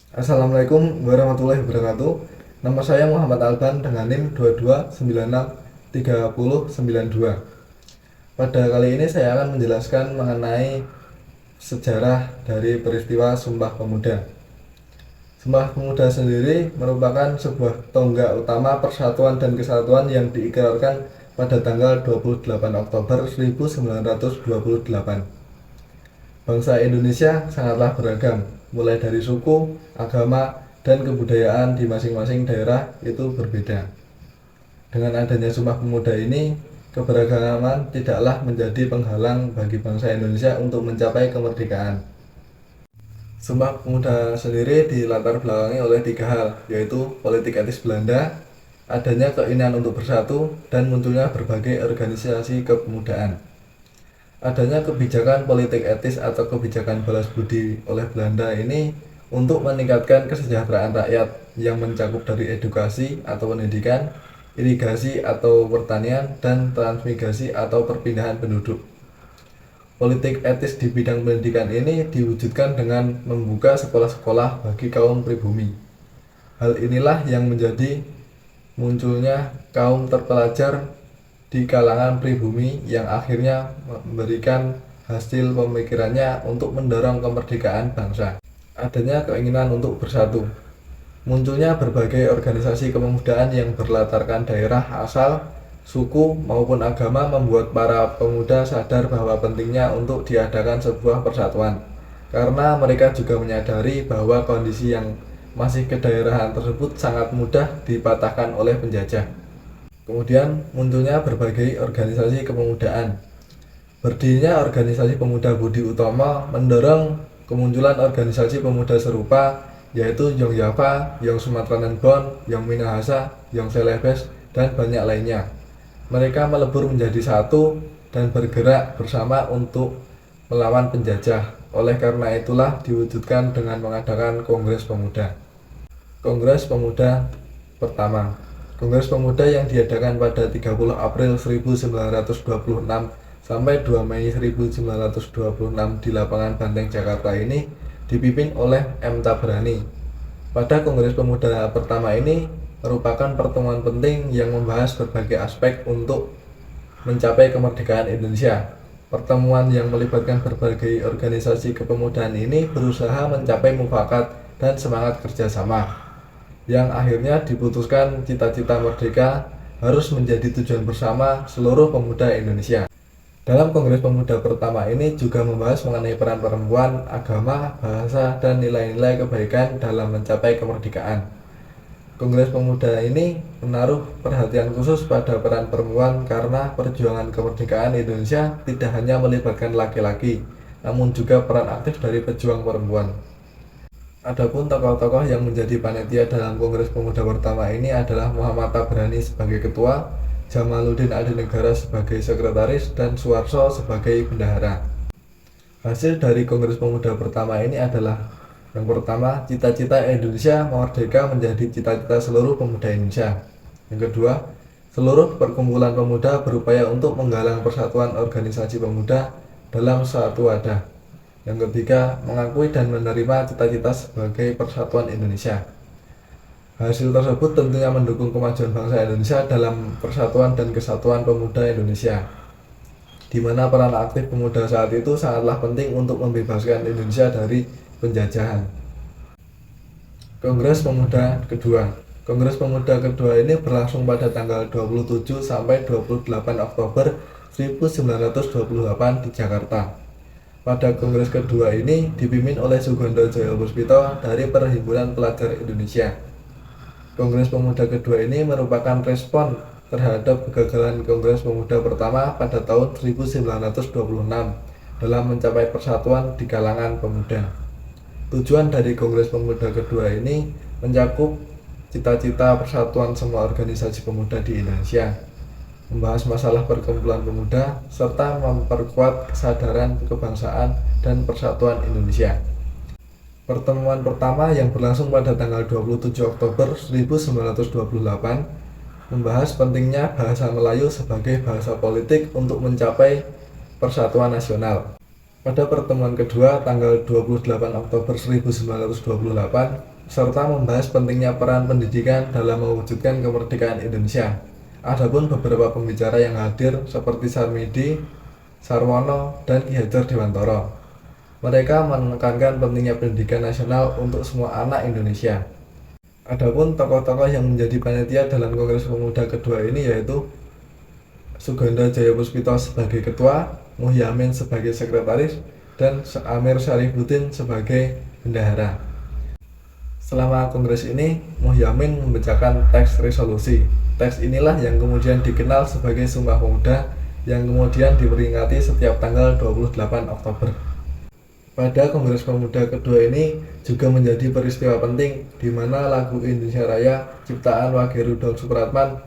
Assalamualaikum warahmatullahi wabarakatuh. Nama saya Muhammad Alban dengan NIM 22963092. Pada kali ini saya akan menjelaskan mengenai sejarah dari peristiwa Sumpah Pemuda. Sumpah Pemuda sendiri merupakan sebuah tonggak utama persatuan dan kesatuan yang diikrarkan pada tanggal 28 Oktober 1928. Bangsa Indonesia sangatlah beragam, mulai dari suku, agama, dan kebudayaan di masing-masing daerah itu berbeda. Dengan adanya Sumpah Pemuda ini, keberagaman tidaklah menjadi penghalang bagi bangsa Indonesia untuk mencapai kemerdekaan. Sumpah Pemuda sendiri dilatar belakangi oleh tiga hal, yaitu politik etis Belanda, adanya keinginan untuk bersatu, dan munculnya berbagai organisasi kepemudaan. Adanya kebijakan politik etis atau kebijakan balas budi oleh Belanda ini untuk meningkatkan kesejahteraan rakyat yang mencakup dari edukasi atau pendidikan, irigasi atau pertanian, dan transmigrasi atau perpindahan penduduk. Politik etis di bidang pendidikan ini diwujudkan dengan membuka sekolah-sekolah bagi kaum pribumi. Hal inilah yang menjadi munculnya kaum terpelajar di kalangan pribumi yang akhirnya memberikan hasil pemikirannya untuk mendorong kemerdekaan bangsa. Adanya keinginan untuk bersatu. Munculnya berbagai organisasi kepemudaan yang berlatarkan daerah asal, suku maupun agama membuat para pemuda sadar bahwa pentingnya untuk diadakan sebuah persatuan. Karena mereka juga menyadari bahwa kondisi yang masih kedaerahan tersebut sangat mudah dipatahkan oleh penjajah. Kemudian munculnya berbagai organisasi kepemudaan. Berdirinya organisasi pemuda Budi Utomo mendorong kemunculan organisasi pemuda serupa, yaitu Yong Yava, Yong Sumatranan Bon, Yong Minahasa, Yong Celebes, dan banyak lainnya. Mereka melebur menjadi satu dan bergerak bersama untuk melawan penjajah. Oleh karena itulah diwujudkan dengan mengadakan Kongres Pemuda. Kongres Pemuda pertama. Kongres Pemuda yang diadakan pada 30 April 1926 sampai 2 Mei 1926 di lapangan Banteng, Jakarta ini dipimpin oleh M. Tabrani. Pada Kongres Pemuda pertama ini merupakan pertemuan penting yang membahas berbagai aspek untuk mencapai kemerdekaan Indonesia. Pertemuan yang melibatkan berbagai organisasi kepemudaan ini berusaha mencapai mufakat dan semangat kerjasama, yang akhirnya diputuskan cita-cita merdeka harus menjadi tujuan bersama seluruh pemuda Indonesia. Dalam Kongres Pemuda pertama ini juga membahas mengenai peran perempuan, agama, bahasa, dan nilai-nilai kebaikan dalam mencapai kemerdekaan. Kongres Pemuda ini menaruh perhatian khusus pada peran perempuan karena perjuangan kemerdekaan Indonesia tidak hanya melibatkan laki-laki, namun juga peran aktif dari pejuang perempuan. Adapun tokoh-tokoh yang menjadi panitia dalam Kongres Pemuda pertama ini adalah Muhammad Tabrani sebagai ketua, Jamaluddin Adinegara sebagai sekretaris, dan Suharso sebagai bendahara. Hasil dari Kongres Pemuda pertama ini adalah: yang pertama, cita-cita Indonesia merdeka menjadi cita-cita seluruh pemuda Indonesia. Yang kedua, seluruh perkumpulan pemuda berupaya untuk menggalang persatuan organisasi pemuda dalam suatu wadah. Yang ketiga, mengakui dan menerima cita-cita sebagai persatuan Indonesia. Hasil tersebut tentunya mendukung kemajuan bangsa Indonesia dalam persatuan dan kesatuan pemuda Indonesia, di mana peran aktif pemuda saat itu sangatlah penting untuk membebaskan Indonesia dari penjajahan. Kongres Pemuda kedua. Kongres Pemuda kedua ini berlangsung pada tanggal 27 sampai 28 Oktober 1928 di Jakarta. Pada Kongres kedua ini dipimpin oleh Sugondo Joyopuspito dari Perhimpunan Pelajar Indonesia. Kongres Pemuda kedua ini merupakan respon terhadap kegagalan Kongres Pemuda pertama pada tahun 1926 dalam mencapai persatuan di kalangan pemuda. Tujuan dari Kongres Pemuda kedua ini mencakup cita-cita persatuan semua organisasi pemuda di Indonesia, membahas masalah perkumpulan pemuda, serta memperkuat kesadaran kebangsaan dan persatuan Indonesia. Pertemuan pertama yang berlangsung pada tanggal 27 Oktober 1928 membahas pentingnya bahasa Melayu sebagai bahasa politik untuk mencapai persatuan nasional. Pada pertemuan kedua tanggal 28 Oktober 1928 serta membahas pentingnya peran pendidikan dalam mewujudkan kemerdekaan Indonesia. Adapun beberapa pembicara yang hadir seperti Sarmidi, Sarwono, dan Ki Hajar Dewantoro. Mereka menekankan pentingnya pendidikan nasional untuk semua anak Indonesia. Adapun tokoh-tokoh yang menjadi panitia dalam Kongres Pemuda kedua ini yaitu Suganda Jayapuspito sebagai ketua, Muhyamin sebagai sekretaris, dan Amir Syarifuddin sebagai bendahara. Selama kongres ini, Muhyamin membacakan teks resolusi. Teks inilah yang kemudian dikenal sebagai Sumpah Pemuda yang kemudian diperingati setiap tanggal 28 Oktober. Pada Kongres Pemuda kedua ini juga menjadi peristiwa penting di mana lagu Indonesia Raya ciptaan Wage Rudolf Supratman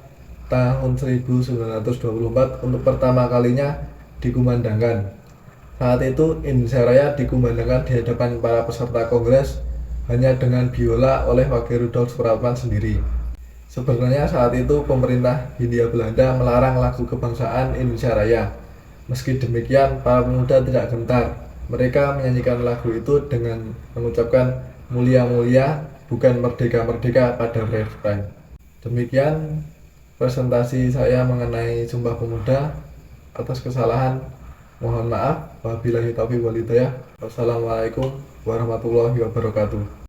tahun 1924 untuk pertama kalinya dikumandangkan. Saat itu Indonesia Raya dikumandangkan di hadapan para peserta kongres hanya dengan biola oleh Wage Rudolf Supratman sendiri. Sebenarnya saat itu pemerintah Hindia Belanda melarang lagu kebangsaan Indonesia Raya. Meski demikian, para pemuda tidak gentar. Mereka menyanyikan lagu itu dengan mengucapkan mulia-mulia, bukan merdeka-merdeka pada refrain. Demikian presentasi saya mengenai Sumpah Pemuda. Atas kesalahan mohon maaf. Wabillahi taufiq wal hidayah. Wassalamualaikum warahmatullahi wabarakatuh.